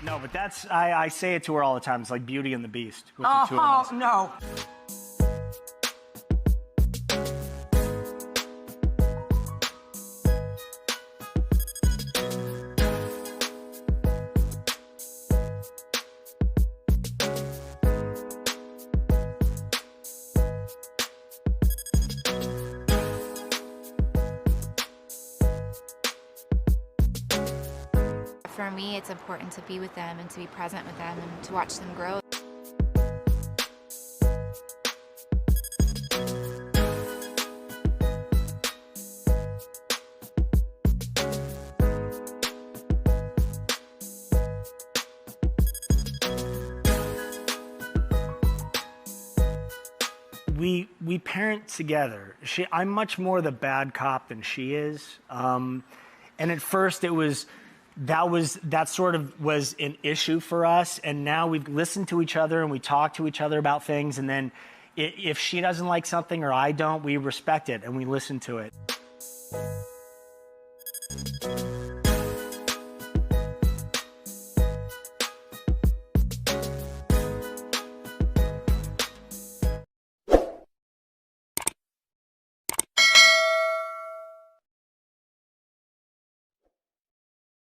No, but I say it to her all the time. It's like Beauty and the Beast. With the two of us. No. For me, it's important to be with them and to be present with them and to watch them grow. We parent together. I'm much more the bad cop than she is. And at first that sort of was an issue for us. And now we've listened to each other and we talk to each other about things. And then if she doesn't like something or I don't, we respect it and we listen to it.